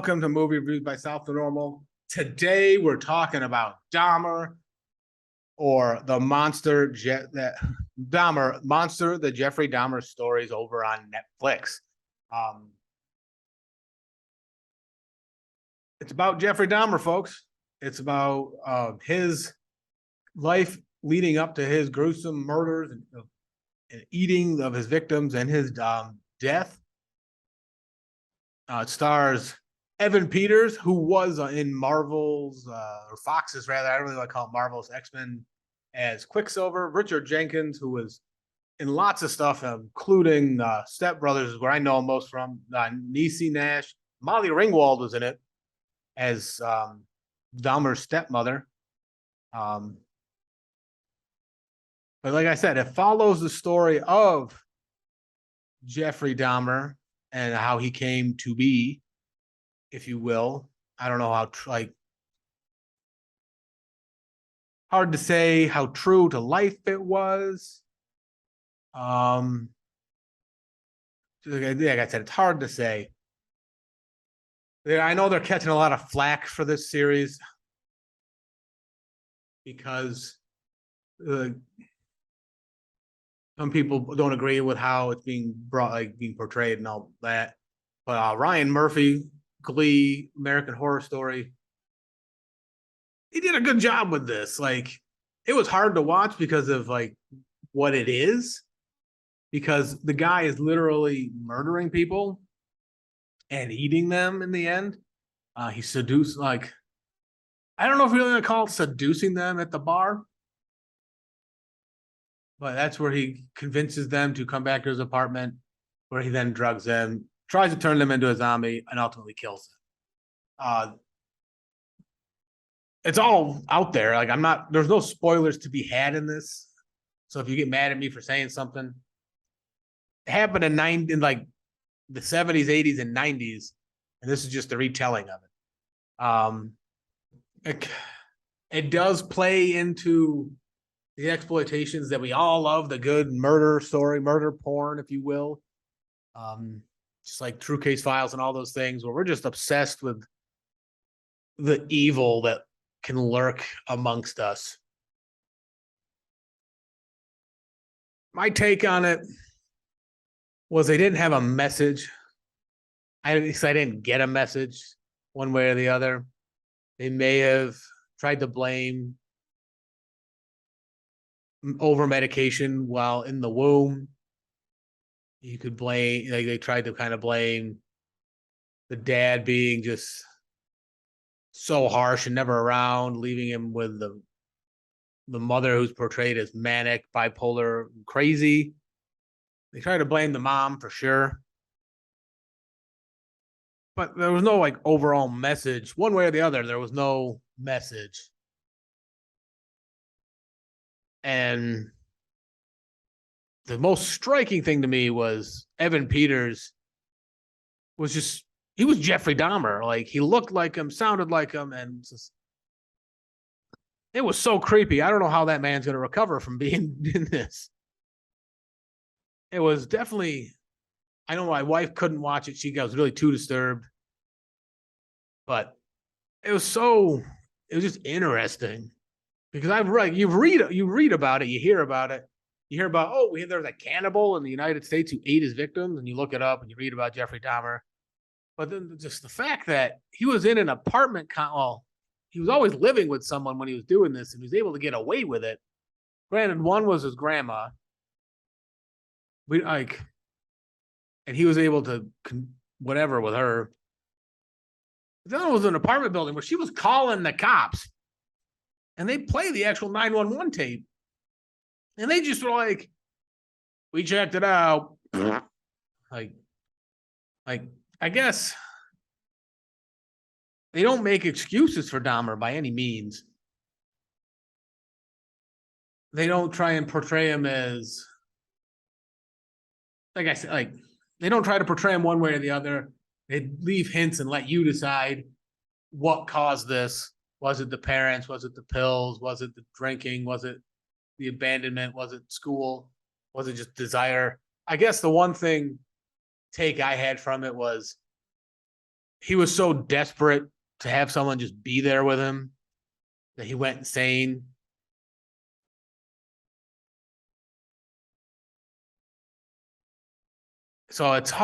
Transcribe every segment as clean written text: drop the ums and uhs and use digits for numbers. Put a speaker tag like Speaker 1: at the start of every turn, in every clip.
Speaker 1: welcome to Movie Reviews by South to Normal. Today we're talking about Dahmer, or the monster Dahmer monster, the Jeffrey Dahmer stories over on Netflix. It's about Jeffrey Dahmer, folks. It's about his life leading up to his gruesome murders and eating of his victims and his death. It stars Evan Peters, who was in Marvel's, or Fox's rather, I don't really want to call it Marvel's X-Men, as Quicksilver. Richard Jenkins, who was in lots of stuff, including Step Brothers, where I know him most from. Niecy Nash. Molly Ringwald was in it as Dahmer's stepmother. But like I said, it follows the story of Jeffrey Dahmer and how he came to be, if you will. I don't know how, hard to say how true to life it was. Like I said, it's hard to say. I know they're catching a lot of flack for this series because some people don't agree with how it's being being portrayed and all that. But Ryan Murphy, Glee, American Horror Story, he did a good job with this. Like, it was hard to watch because of what it is, because the guy is literally murdering people and eating them in the end. He seduced, I don't know if you're going to call it seducing them at the bar, but that's where he convinces them to come back to his apartment, where he then drugs them, tries to turn them into a zombie, and ultimately kills them. It's all out there. There's no spoilers to be had in this. So if you get mad at me for saying something, it happened in the 70s, 80s, and 90s, and this is just a retelling of it. It does play into the exploitations that we all love, the good murder story, murder porn, if you will. Just like True Case Files and all those things, where we're just obsessed with the evil that can lurk amongst us. My take on it was they didn't have a message. I didn't get a message one way or the other. They may have tried to blame over medication while in the womb. You could blame, they tried to kind of blame the dad being just so harsh and never around, leaving him with the mother who's portrayed as manic, bipolar, crazy. They try to blame the mom for sure. But there was no overall message. One way or the other, there was no message. And the most striking thing to me was Evan Peters he was Jeffrey Dahmer. He looked like him, sounded like him, and it was so creepy. I don't know how that man's going to recover from being in this. It was definitely, I know my wife couldn't watch it. She was really too disturbed. But it was just interesting. Because you read about it, you hear about it. You hear about, there's a cannibal in the United States who ate his victims, and you look it up and you read about Jeffrey Dahmer. But then just the fact that he was in an apartment, he was always living with someone when he was doing this, and he was able to get away with it. Granted, one was his grandma. And he was able to whatever with her. The other was an apartment building where she was calling the cops, and they play the actual 911 tape, and they just were we checked it out. I guess they don't make excuses for Dahmer by any means. They don't try and portray him as, like I said, they don't try to portray him one way or the other. They leave hints and let you decide what caused this. Was it the parents? Was it the pills? Was it the drinking? Was it the abandonment? Was it school? Was it just desire? I guess the one take I had from it was he was so desperate to have someone just be there with him that he went insane. So it's just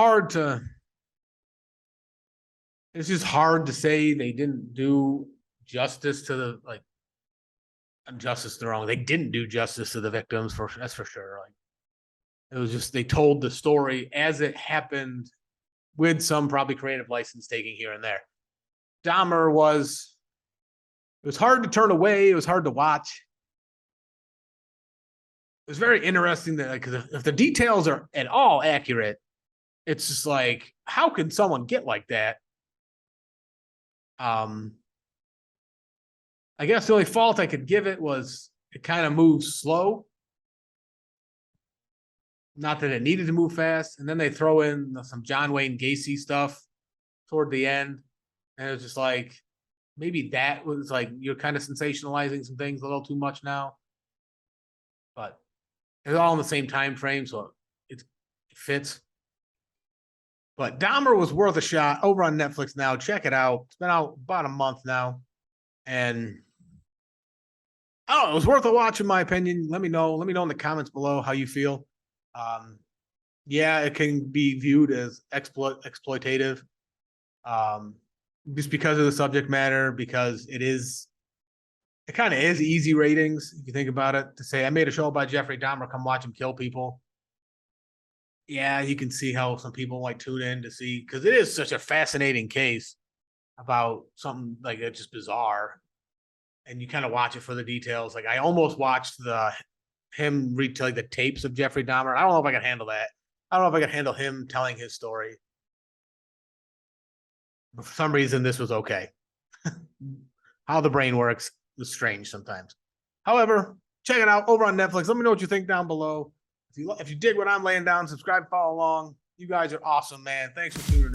Speaker 1: hard to say they didn't do justice to the justice the wrong. They didn't do justice to the victims that's for sure. Like it was just they told the story as it happened with some probably creative license taking here and there. Dahmer it was hard to turn away. It was hard to watch. It was very interesting that like, if the details are at all accurate, it's just like, how can someone get like that? I guess the only fault I could give it was it kind of moves slow. Not that it needed to move fast. And then they throw in some John Wayne Gacy stuff toward the end. And it was just like, maybe that was like, you're kind of sensationalizing some things a little too much now. But it's all in the same time frame, so it fits. But Dahmer was worth a shot over on Netflix now. Check it out. It's been out about a month now. And I don't know, it was worth a watch in my opinion. Let me know. Let me know in the comments below how you feel. Yeah, it can be viewed as exploitative. Just because of the subject matter, because it kind of is easy ratings if you think about it. To say I made a show about Jeffrey Dahmer, come watch him kill people. Yeah, you can see how some people like tune in to see, because it is such a fascinating case about something like it's just bizarre, and you kind of watch it for the details. Like I almost watched him read like the tapes of Jeffrey Dahmer. I don't know if I can handle that. I don't know if I can handle him telling his story. But for some reason, this was okay. How the brain works is strange sometimes. However, check it out over on Netflix. Let me know what you think down below. If you dig what I'm laying down, subscribe, follow along. You guys are awesome, man. Thanks for tuning in.